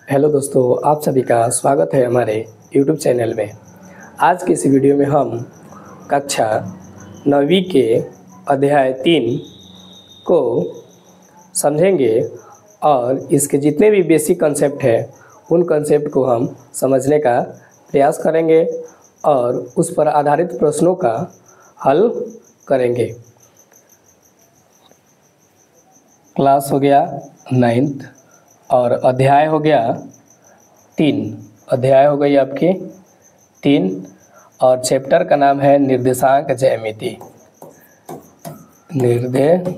Hello दोस्तों, आप सभी का स्वागत है हमारे YouTube चैनल में। आज के इस वीडियो में हम कक्षा 9वीं के अध्याय 3 को समझेंगे और इसके जितने भी बेसिक कंसेप्ट हैं उन कंसेप्ट को हम समझने का प्रयास करेंगे और उस पर आधारित प्रश्नों का हल करेंगे। क्लास हो गया 9th और अध्याय हो गया 3। अध्याय हो गई आपकी 3 और चैप्टर का नाम है निर्देशांक ज्यामिति। निर्देशांक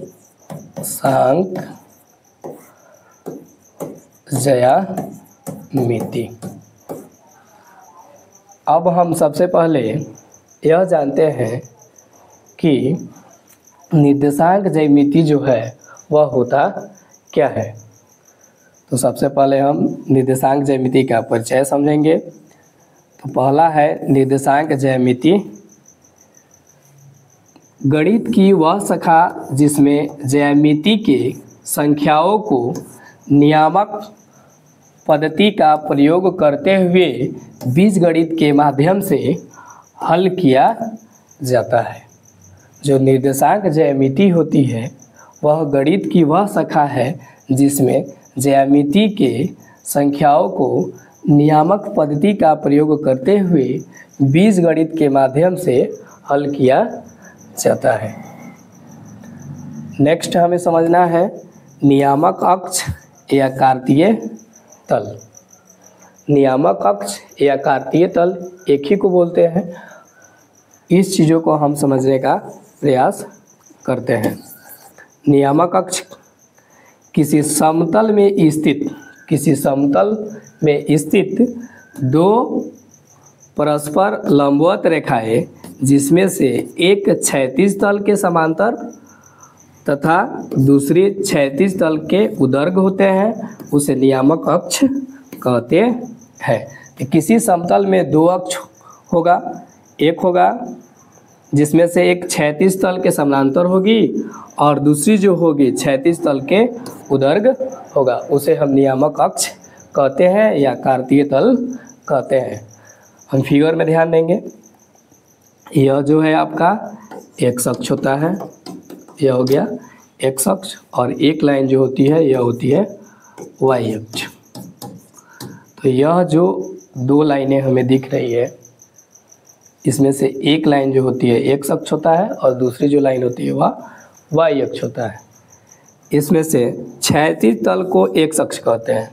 ज्यामिति। अब हम सबसे पहले यह जानते हैं कि निर्देशांक ज्यामिति जो है वह होता क्या है। तो सबसे पहले हम निर्देशांक ज्यामिति का परिचय समझेंगे। तो पहला है निर्देशांक ज्यामिति, गणित की वह शाखा जिसमें ज्यामिति के संख्याओं को नियामक पद्धति का प्रयोग करते हुए बीजगणित के माध्यम से हल किया जाता है। जो निर्देशांक ज्यामिति होती है वह गणित की वह शाखा है जिसमें ज्यामिति के संख्याओं को नियामक पद्धति का प्रयोग करते हुए बीजगणित के माध्यम से हल किया जाता है। नेक्स्ट हमें समझना है नियामक अक्ष या कार्तीय तल। नियामक अक्ष या कार्तीय तल एक ही को बोलते हैं। इस चीज़ों को हम समझने का प्रयास करते हैं। नियामक अक्ष किसी समतल में स्थित दो परस्पर लंबवत रेखाएं जिसमें से एक क्षैतिज तल के समांतर तथा दूसरी क्षैतिज तल के उदर्ग होते हैं, उसे नियामक अक्ष कहते हैं। तो किसी समतल में दो अक्ष होगा, एक होगा जिसमें से एक क्षैतिज तल के समांतर होगी और दूसरी जो होगी क्षैतिज तल के उदर्ग होगा, उसे हम नियामक अक्ष कहते हैं या कार्तीय तल कहते हैं। हम फिगर में ध्यान देंगे। यह जो है आपका एक्स अक्ष होता है, यह हो गया एक्स अक्ष, और एक लाइन जो होती है यह होती है वाई अक्ष। तो यह जो दो लाइनें हमें दिख रही है इसमें से एक लाइन जो होती है एक्स अक्ष होता है और दूसरी जो लाइन होती है वह वाई अक्ष होता है। इसमें से क्षैतिज तल को एक्स अक्ष कहते हैं।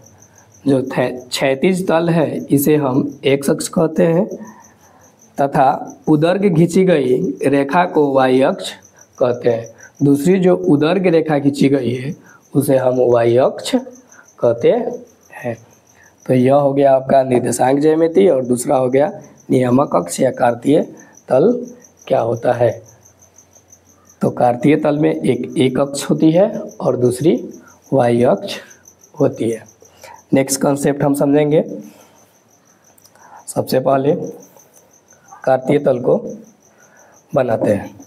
जो क्षैतिज तल है इसे हम एक्स अक्ष कहते हैं तथा उदर्ग खींची गई रेखा को वाई अक्ष कहते हैं। दूसरी जो उदर्ग रेखा खींची गई है उसे हम वाई अक्ष कहते हैं। तो यह हो गया आपका निर्देशांक ज्यामिति और दूसरा हो गया नियामक अक्ष या कार्तीय तल क्या होता है। तो कार्तीय तल में एक अक्ष होती है और दूसरी वाई अक्ष होती है। नेक्स्ट कॉन्सेप्ट हम समझेंगे। सबसे पहले कार्तीय तल को बनाते हैं।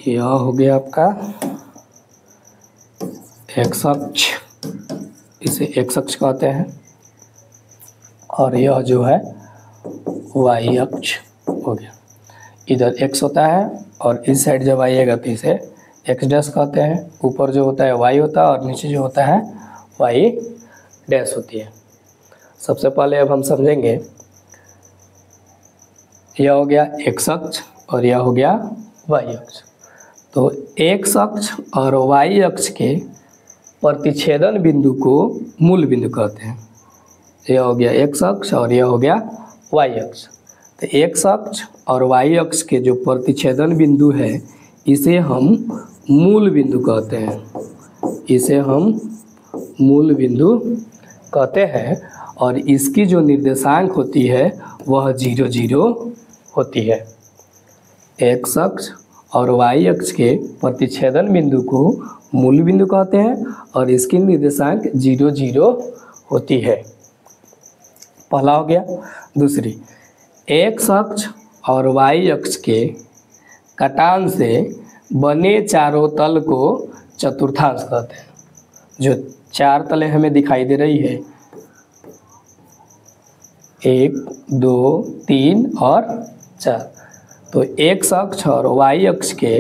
यह हो गया आपका एक्स अक्ष, इसे एक्स अक्ष कहते हैं, और यह जो है वाई अक्ष हो गया। इधर एक्स होता है और इस साइड जब आइएगा तो इसे एक्स डैश कहते हैं। ऊपर जो होता है वाई होता है और नीचे जो होता है वाई डैश होती है। सबसे पहले अब हम समझेंगे, यह हो गया एक्स अक्ष और यह हो गया वाई अक्ष। तो एक्स अक्ष और वाई अक्ष के प्रतिच्छेदन बिंदु को मूल बिंदु कहते हैं। यह हो गया एक्स अक्ष और यह हो गया वाई अक्ष। तो एक्स अक्ष और वाई अक्ष के जो प्रतिच्छेदन बिंदु है इसे हम मूल बिंदु कहते हैं। इसे हम मूल बिंदु कहते हैं और इसकी जो निर्देशांक होती है वह 0 0 होती है। एक्स अक्ष और वाई अक्ष के प्रतिच्छेदन बिंदु को मूल बिंदु कहते हैं और इसकी निर्देशांक 0 0 होती है। पहला हो गया। दूसरी, एक्स अक्ष और वाई अक्ष के कटान से बने चारों तल को चतुर्थांश कहते हैं। जो चार तलें हमें दिखाई दे रही है, 1 2 3 और 4, तो एक्स अक्ष और वाई अक्ष के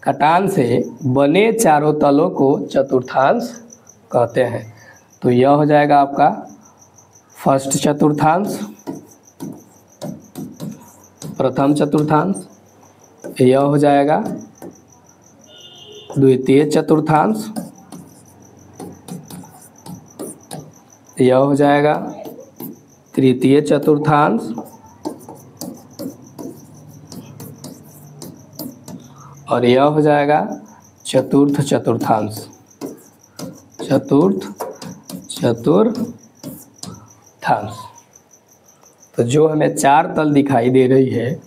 कटान से बने चारों तलों को चतुर्थांश कहते हैं। तो यह हो जाएगा आपका फर्स्ट चतुर्थांश, प्रथम चतुर्थांश। यह हो जाएगा द्वितीय चतुर्थांश। यह हो जाएगा तृतीय चतुर्थांश। और यह हो जाएगा चतुर्थ चतुर्थांश। चतुर्थ चतुर्थांश। तो जो हमें चार तल दिखाई दे रही है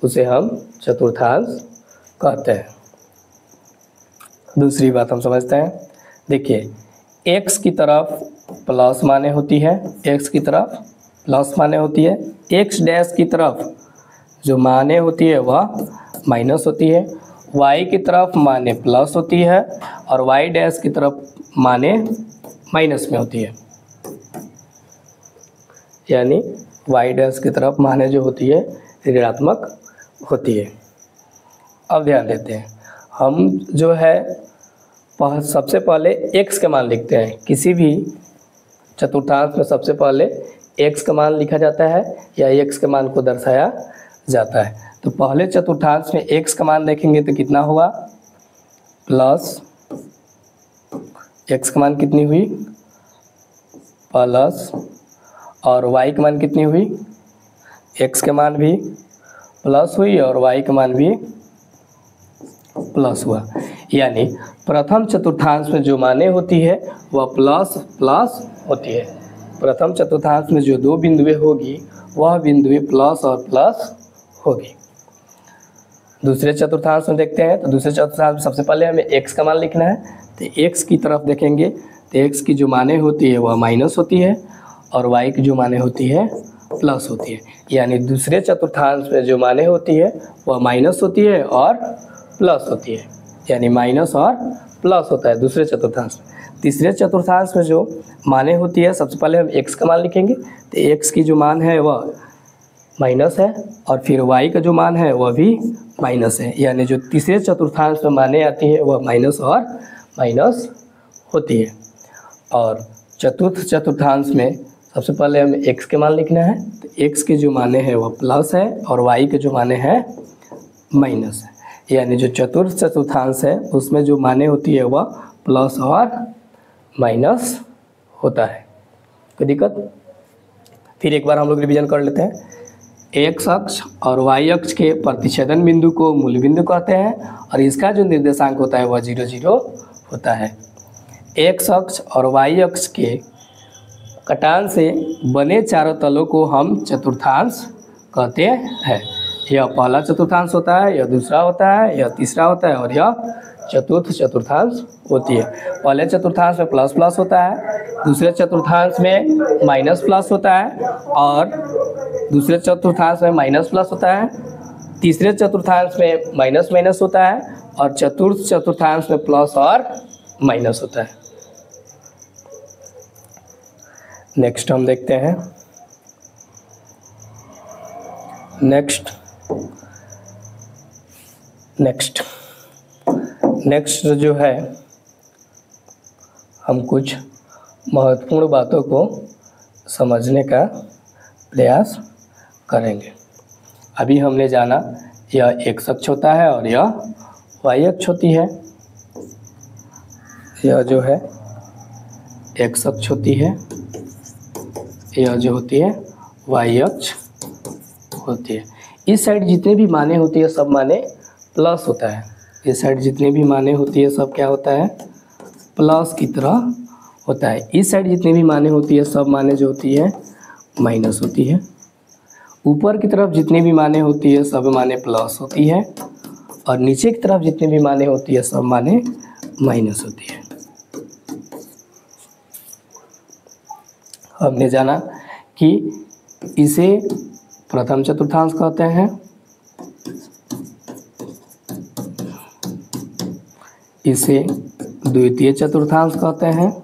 उसे हम चतुर्थांश कहते हैं। दूसरी बात हम समझते हैं। देखिए, एक्स की तरफ प्लस माने होती है, एक्स की तरफ प्लस माने होती है, एक्स डैश की तरफ जो माने होती है वह माइनस होती है, वाई की तरफ माने प्लस होती है और वाई डैश की तरफ माने माइनस में होती है। यानी वाई डैश की तरफ माने जो होती है ऋणात्मक होती है। अब ध्यान देते हैं, हम जो है सबसे पहले x का मान लिखते हैं। किसी भी चतुर्थांश में सबसे पहले x का मान लिखा जाता है या x के मान को दर्शाया जाता है। तो पहले चतुर्थांश में x का मान देखेंगे तो कितना होगा, प्लस x का मान कितनी हुई, प्लस, और y का मान कितनी हुई, x के मान भी प्लस हुई और y का मान भी प्लस हुआ। यानी प्रथम चतुर्थांश में जो माने होती है वह प्लस प्लस होती है। प्रथम चतुर्थांश में जो दो बिंदुएं होगी वह बिंदुएं प्लस और प्लस होगी। दूसरे चतुर्थांश में देखते हैं। तो दूसरे चतुर्थांश में सबसे पहले हमें x का मान लिखना है। तो x की तरफ देखेंगे तो x की जो माने होती है वह माइनस होती है और y की जो माने होती है प्लस होती है। यानी दूसरे चतुर्थांश में जो माने होती है वह माइनस होती है और प्लस होती है। यानी माइनस और प्लस होता है दूसरे चतुर्थांश में। तीसरे चतुर्थांश में जो माने होती है सबसे पहले हम x का मान लिखेंगे। तो x की जो मान है वह माइनस है और फिर y का जो मान है वह भी माइनस है। यानी जो तीसरे चतुर्थांश में माने आती है वह माइनस और माइनस होती है। और चतुर्थ चतुर्थांश में सबसे पहले हमें x के मान लिखना है। तो x के जो माने हैं वह प्लस है और y के जो माने हैं माइनस है। यानी जो चतुर्थ चतुर्थांश है उसमें जो माने होती है वह प्लस और माइनस होता है। कोई दिक्कत? फिर एक बार हम लोग रिवीजन कर लेते हैं। एक्स अक्ष और वाई अक्ष के प्रतिच्छेदन बिंदु को मूल बिंदु कहते हैं और इसका जो निर्देशांक होता है वह 0 0 होता है। एक्स अक्ष और वाई अक्ष के कटान से बने चारों तलों को हम चतुर्थांश कहते हैं। यह पहला चतुर्थांश होता है, यह दूसरा होता है, यह तीसरा होता है और यह चतुर्थ चतुर्थांश होती है। पहले चतुर्थांश में प्लस प्लस होता है, दूसरे चतुर्थांश में माइनस प्लस होता है और दूसरे चतुर्थांश में माइनस प्लस होता है, तीसरे चतुर्थांश में माइनस माइनस होता है और चतुर्थ चतुर्थांश में प्लस और माइनस होता है। नेक्स्ट हम देखते हैं। नेक्स्ट जो है हम कुछ महत्वपूर्ण बातों को समझने का प्रयास करेंगे। अभी हमने जाना यह एक्स अक्ष होता है और यह वाई अक्ष होती है। यह जो है एक्स अक्ष होती है, यह जो होती है वाई अक्ष होती है। इस साइड जितने भी माने होती है सब माने प्लस होता है। इस साइड जितने भी माने होती है सब क्या होता है, प्लस की तरह होता है। इस साइड जितनी भी माने होती है सब माने जो होती है माइनस होती है। ऊपर की तरफ जितनी भी माने होती है सब माने प्लस होती है और नीचे की तरफ जितनी भी माने होती है सब माने माइनस होती है। हमने जाना कि इसे प्रथम चतुर्थांश कहते हैं, इसे द्वितीय चतुर्थांश कहते हैं,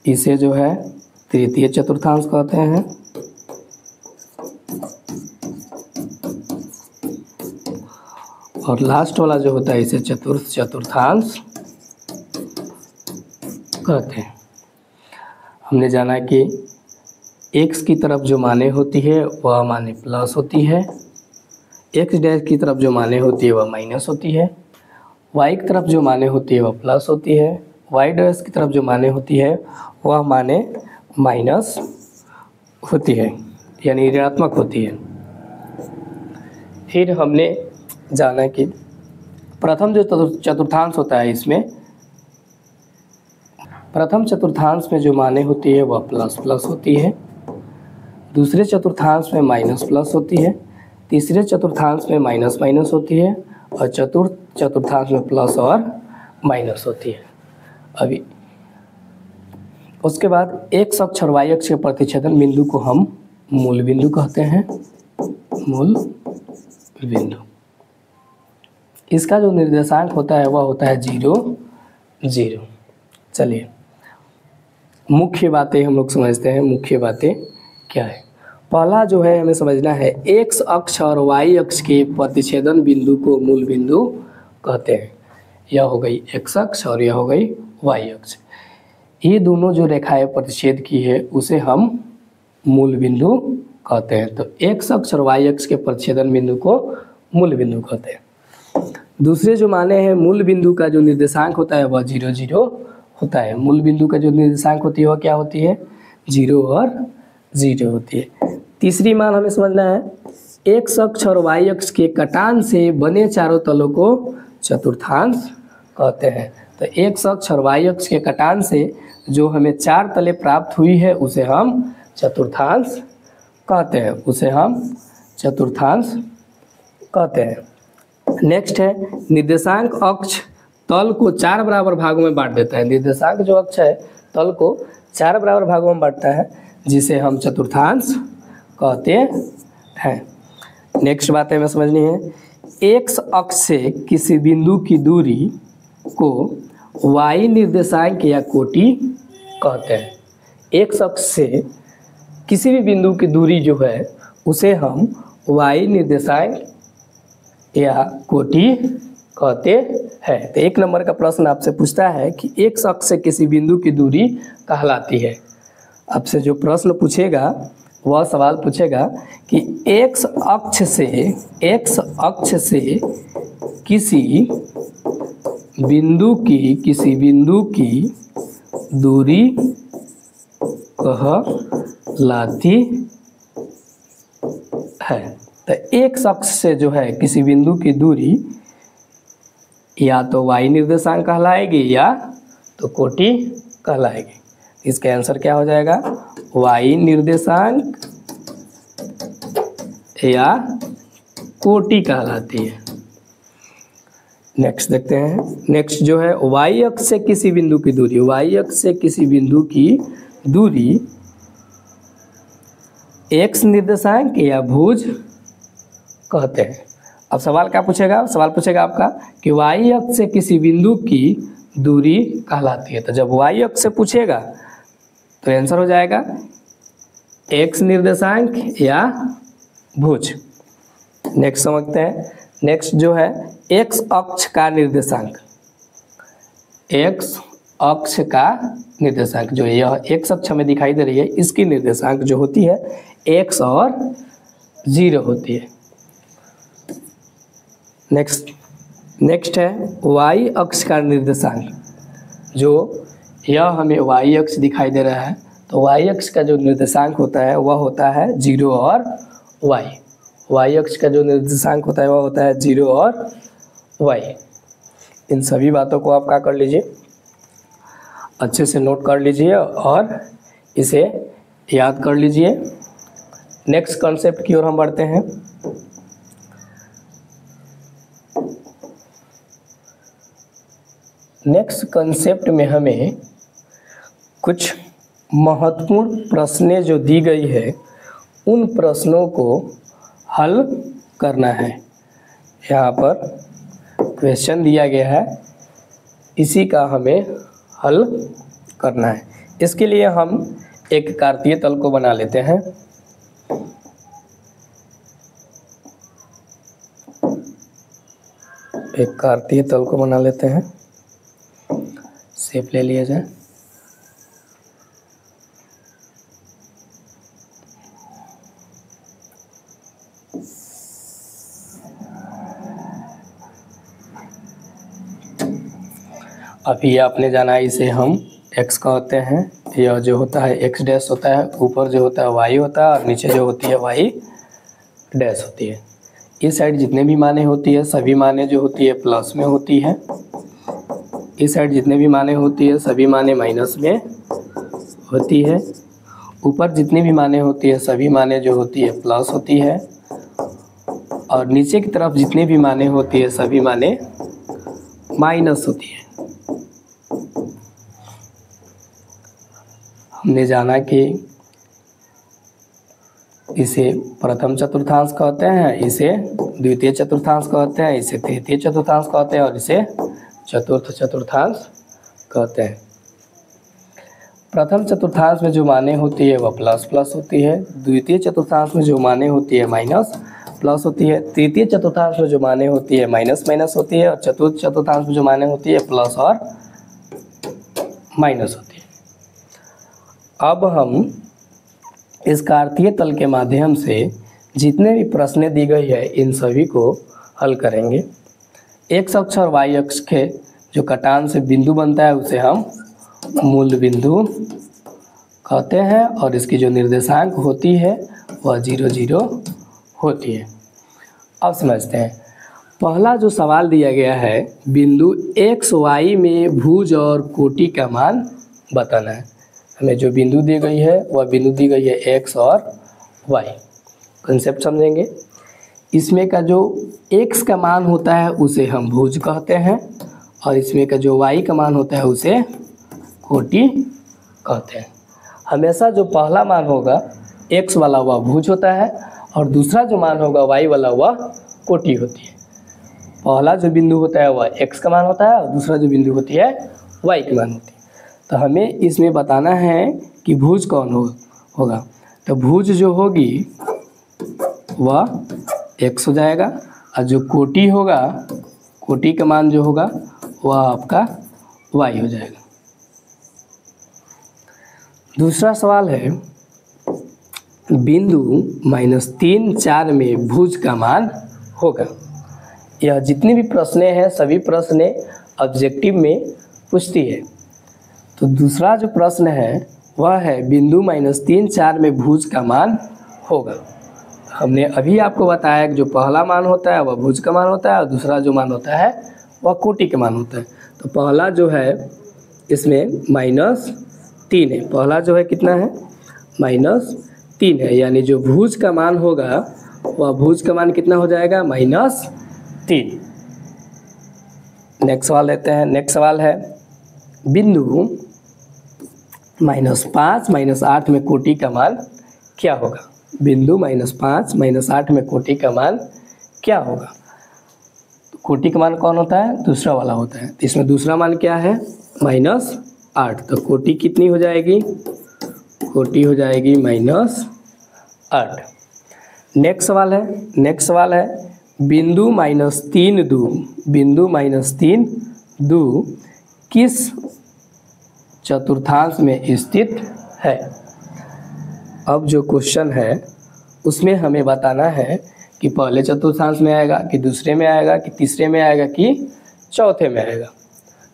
इसे जो है तृतीय चतुर्थांश कहते हैं और लास्ट वाला जो होता है इसे चतुर्थ चतुर्थांश कहते हैं। हमने जाना कि x की तरफ जो माने होती है वह माने प्लस होती है, x डैश की तरफ जो माने होती है वह माइनस होती है, y की तरफ जो माने होती है वह प्लस होती है, y डैश की तरफ जो माने होती है वह माने माइनस होती है यानी ऋणात्मक होती है। फिर हमने जाना कि प्रथम जो चतुर्थांश होता है इसमें प्रथम चतुर्थांश में जो माने होती है वह प्लस प्लस होती है, दूसरे चतुर्थांश में माइनस प्लस होती है, तीसरे चतुर्थांश में माइनस माइनस होती है और चतुर्थ चतुर्थांश में प्लस और माइनस होती है। अभी उसके बाद x अक्ष और y अक्ष के प्रतिच्छेदन बिंदु को हम मूल बिंदु कहते हैं, मूल बिंदु। इसका जो निर्देशांक होता है वह होता है 0 0। चलिए मुख्य बातें हम लोग समझते हैं, मुख्य बातें क्या है। पहला जो है हमें समझना है x अक्ष और y अक्ष के प्रतिच्छेदन बिंदु को मूल बिंदु कहते हैं। यह हो गई x अक्ष और यह हो गई y अक्ष। ये दोनों जो रेखाएं प्रतिच्छेद की है उसे हम मूल बिंदु कहते हैं। तो x अक्ष और y अक्ष के प्रतिच्छेदन बिंदु को मूल बिंदु कहते हैं। दूसरे जो माने हैं मूल बिंदु का जो निर्देशांक होता है वह 0 0 होता है। मूल बिंदु का जो निर्देशांक होती है वह क्या होती है 0 और 0 होती है। तीसरी मान हमें समझना है x अक्ष और y अक्ष के कटान से बने चारों तलों को चतुर्थांश कहते हैं। तो x अक्ष और y अक्ष के कटान से जो हमें 4 तले प्राप्त हुई है उसे हम चतुर्थांश कहते हैं, उसे हम चतुर्थांश कहते हैं। नेक्स्ट है निर्देशांक अक्ष तल को 4 बराबर भागों में बांट देता है। निर्देशांक जो अक्ष है तल को 4 बराबर भागों में बांटता है जिसे हम चतुर्थांश कहते हैं। नेक्स्ट बात हमें समझनी है x अक्ष से किसी बिंदु की दूरी को y निर्देशांक या कोटि कहते हैं। x अक्ष से किसी भी बिंदु की दूरी जो है उसे हम y निर्देशांक या कोटि कहते हैं। तो 1 नंबर का प्रश्न आपसे पूछता है कि x अक्ष से किसी बिंदु की दूरी कहलाती है। आपसे जो प्रश्न पूछेगा वह सवाल पूछेगा कि x अक्ष से किसी बिंदु की दूरी कहलाती है। तो x अक्ष से जो है किसी बिंदु की दूरी या तो y निर्देशांक कहलाएगी या तो कोटि कहलाएगी। इसका आंसर क्या हो जाएगा y निर्देशांक या कोटि कहलाती है। नेक्स्ट देखते हैं। नेक्स्ट जो है y अक्ष से किसी बिंदु की दूरी, y अक्ष से किसी बिंदु की दूरी x निर्देशांक या भुज कहते हैं। अब सवाल क्या पूछेगा, सवाल पूछेगा आपका कि y अक्ष से किसी बिंदु की दूरी कहलाती है। तो जब y अक्ष से पूछेगा तो आंसर हो जाएगा x निर्देशांक या भुज। नेक्स्ट समझते हैं। नेक्स्ट जो है x अक्ष का निर्देशांक, x अक्ष का निर्देशांक जो यह x अक्ष हमें दिखाई दे रही है इसकी निर्देशांक जो होती है x और 0 होती है। नेक्स्ट है y अक्ष का निर्देशांक, जो यह हमें y अक्ष दिखाई दे रहा है तो y अक्ष का जो निर्देशांक होता है वह होता है 0 और y अक्ष का जो निर्देशांक होता है वह होता है 0 और y। इन सभी बातों को आप क्या कर लीजिए अच्छे से नोट कर लीजिए और इसे याद कर लीजिए। नेक्स्ट कॉन्सेप्ट की ओर हम बढ़ते हैं। नेक्स्ट कॉन्सेप्ट में हमें कुछ महत्वपूर्ण प्रश्नें जो दी गई है उन प्रश्नों को हल करना है। यहाँ पर क्वेश्चन दिया गया है, इसी का हमें हल करना है। इसके लिए हम एक कार्तीय तल को बना लेते हैं। एक कार्तीय तल को बना लेते हैं। शेप ले लिया जाए। अभी आपने जाना इसे हम x कहते हैं। यह जो होता है x डैश होता है, ऊपर जो होता है y होता है और नीचे जो होती है y डैश होती है। इस साइड जितने भी माने होती है सभी माने जो होती है प्लस में होती है। इस साइड जितने भी माने होती है सभी माने माइनस में होती है। ऊपर जितनी भी माने होती है सभी माने जो होती है प्लस होती है। और नीचे की तरफ जितनी भी माने होती है सभी माने माइनस होती है। हमने जाना कि इसे प्रथम चतुर्थांश कहते हैं, इसे द्वितीय चतुर्थांश कहते हैं, इसे तृतीय चतुर्थांश कहते हैं और इसे चतुर्थ चतुर्थांश कहते हैं। प्रथम चतुर्थांश में जो माने होती है वह प्लस प्लस होती है। द्वितीय चतुर्थांश में जो माने होती है माइनस प्लस होती है। तृतीय चतुर्थांश में जो माने होती है माइनस माइनस होती है। और चतुर्थ चतुर्थांश में जो माने होती है प्लस और माइनस होती है। अब हम इस कार्तीय तल के माध्यम से जितने भी प्रश्नें दी गई है इन सभी को हल करेंगे। x अक्ष और y अक्ष के जो कटान से बिंदु बनता है उसे हम मूल बिंदु कहते हैं और इसकी जो निर्देशांक होती है वह 0 0 होती है। अब समझते हैं। पहला जो सवाल दिया गया है, बिंदु x y में भुज और कोटि का मान बताना है। हमें जो बिंदु दी गई है वह बिंदु दी गई है x और y। कंसेप्ट समझेंगे। इसमें का जो x का मान होता है उसे हम भुज कहते हैं और इसमें का जो y का मान होता है उसे कोटि कहते हैं। हमेशा जो पहला मान होगा x वाला वह भुज होता है और दूसरा जो मान होगा y वाला वह कोटि होती है। पहला जो बिंदु होता है वह x का मान होता है और दूसरा जो बिंदु होती है y की मान होती है। तो हमें इसमें बताना है कि भुज कौन होगा। तो भुज जो होगी वह x हो जाएगा और जो कोटि होगा, कोटि का मान जो होगा वह आपका y हो जाएगा। दूसरा सवाल है, बिंदु -3 4 में भुज का मान होगा। यह जितनी भी प्रश्नें हैं सभी प्रश्नें ऑब्जेक्टिव में पूछती है। तो दूसरा जो प्रश्न है वह है बिंदु -3 4 में भुज का मान होगा। हमने अभी आपको बताया कि जो पहला मान होता है वह भुज का मान होता है और दूसरा जो मान होता है वह कोटि का मान होता है। तो पहला जो है इसमें -3 है। पहला जो है कितना है, -3 है, यानी जो भुज का मान होगा वह भुज का मान कितना हो जाएगा, -3। नेक्स्ट सवाल लेते हैं। नेक्स्ट सवाल है, बिंदु -5 -8 में कोटि का मान क्या होगा। बिंदु -5 -8 में कोटि का मान क्या होगा। कोटि का मान कौन होता है, दूसरा वाला होता है। तो इसमें दूसरा मान क्या है, -8। तो कोटि कितनी हो जाएगी, कोटि हो जाएगी -8। नेक्स्ट सवाल है, नेक्स्ट सवाल है बिंदु -3 2, बिंदु -3 2 किस चतुर्थांश में स्थित है। अब जो क्वेश्चन है उसमें हमें बताना है कि पहले चतुर्थांश में आएगा कि दूसरे में आएगा कि तीसरे में आएगा कि चौथे में आएगा।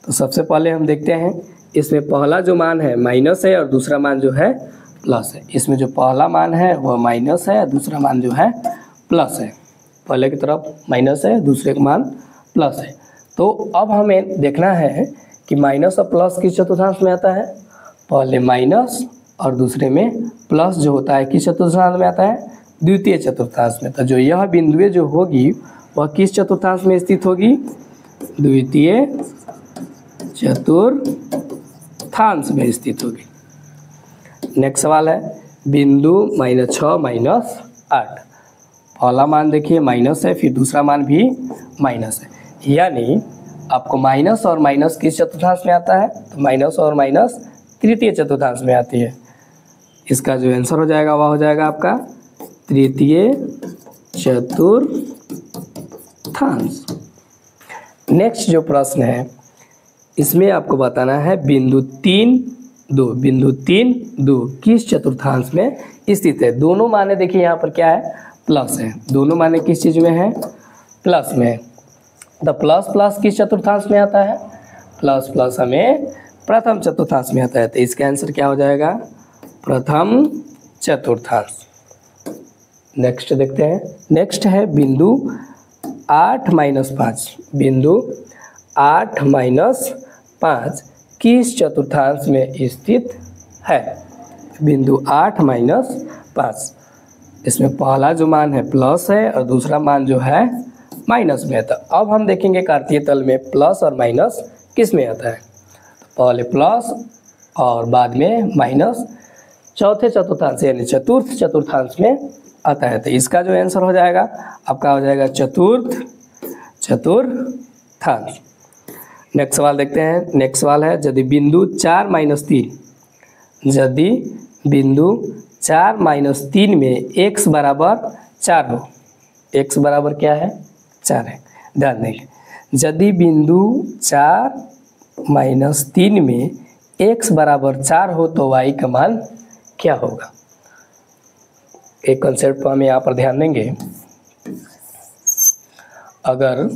तो सबसे पहले हम देखते हैं, इसमें पहला जो मान है माइनस है और दूसरा मान जो है प्लस है। इसमें जो पहला मान है वह माइनस है और दूसरा मान जो है प्लस है। पहले की तरफ माइनस है, दूसरे का मान प्लस है। तो अब हमें देखना है कि माइनस और प्लस किस चतुर्थांश में आता है, पहले माइनस और दूसरे में प्लस जो होता है किस चतुर्थांश में आता है, द्वितीय चतुर्थांश में। तो जो यह बिंदुएं जो होगी वह किस चतुर्थांश में स्थित होगी, द्वितीय चतुर्थांश में स्थित होगी। नेक्स्ट सवाल है बिंदु -6 -8। पहला मान देखिए माइनस है, फिर दूसरा मान भी माइनस है, यानी आपको माइनस और माइनस किस चतुर्थांश में आता है, तो माइनस और माइनस तृतीय चतुर्थांश में आती है। इसका जो आंसर हो जाएगा वह हो जाएगा आपका तृतीय चतुर्थांश। नेक्स्ट जो प्रश्न है इसमें आपको बताना है बिंदु 3 2 किस चतुर्थांश में स्थित है। दोनों माने देखिए यहाँ पर क्या है, प्लस है, दोनों माने किस चीज़ में है, प्लस में। तो प्लस प्लस किस चतुर्थांश में आता है, प्लस प्लस हमें प्रथम चतुर्थांश में आता है। तो इसका आंसर क्या हो जाएगा, प्रथम चतुर्थांश। नेक्स्ट देखते हैं, नेक्स्ट है बिंदु 8 -5। बिंदु 8 -5 किस चतुर्थांश में स्थित है, बिंदु 8 -5। इसमें पहला जो मान है प्लस है और दूसरा मान जो है माइनस में है। तो अब हम देखेंगे कार्तीय तल में प्लस और माइनस किस में आता है, तो पहले प्लस और बाद में माइनस चौथे चतुर्थांश यानी चतुर्थ चतुर्थांश में आता है। तो इसका जो आंसर हो जाएगा आपका हो जाएगा चतुर्थांश। नेक्स्ट सवाल देखते हैं। नेक्स्ट सवाल है यदि बिंदु 4 -3, यदि बिंदु 4 -3 में x बराबर 4 हो, x बराबर क्या है, 4 है, ध्यान देंगे। यदि बिंदु 4 -3 में x बराबर 4 हो तो y का मान क्या होगा। एक कंसेप्ट को हम यहाँ पर ध्यान देंगे। अगर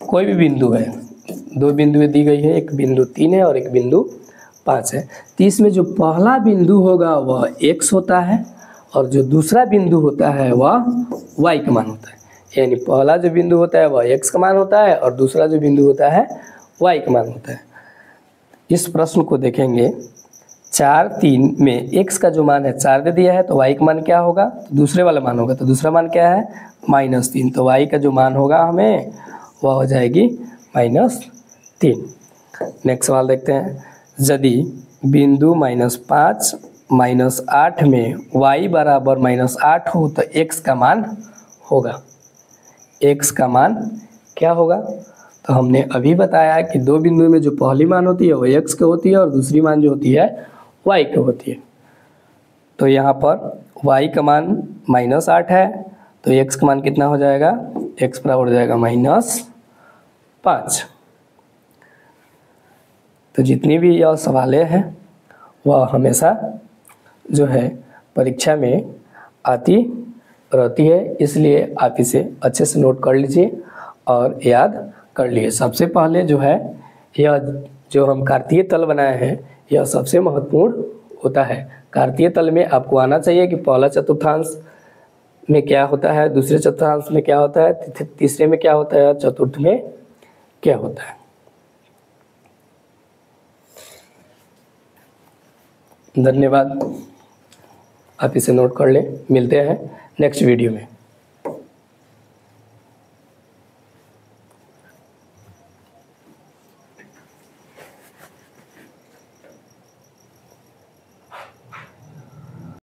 कोई भी बिंदु है, दो बिंदुएं दी गई है, एक बिंदु 3 है और एक बिंदु 5 है, तो इसमें जो पहला बिंदु होगा वह x होता है और जो दूसरा बिंदु होता है वह y का मान होता है। यानी पहला जो बिंदु होता है वह x का मान होता है और दूसरा जो बिंदु होता है y का मान होता है। इस प्रश्न को देखेंगे, 4 3 में x का जो मान है 4 दे दिया है तो y का मान क्या होगा, तो दूसरे वाला मान होगा। तो दूसरा मान क्या है, -3। तो y का जो मान होगा हमें वह हो जाएगी -3। नेक्स्ट सवाल देखते हैं। यदि बिंदु -5 -8 में y बराबर -8 हो तो x का मान होगा, x का मान क्या होगा। तो हमने अभी बताया कि दो बिंदु में जो पहली मान होती है वो x की होती है और दूसरी मान जो होती है y की होती है। तो यहाँ पर y का मान -8 है तो x का मान कितना हो जाएगा, x बराबर हो जाएगा -5। तो जितनी भी यह सवालें हैं वह हमेशा जो है परीक्षा में आती रहती है, इसलिए आप इसे अच्छे से नोट कर लीजिए और याद कर लिए। सबसे पहले जो है यह जो हम कार्तीय तल बनाए हैं यह सबसे महत्वपूर्ण होता है। कार्तीय तल में आपको आना चाहिए कि पहला चतुर्थांश में क्या होता है, दूसरे चतुर्थांश में क्या होता है, तीसरे में क्या होता है और चतुर्थ में क्या होता है। धन्यवाद, आप इसे नोट कर लें। मिलते हैं नेक्स्ट वीडियो में।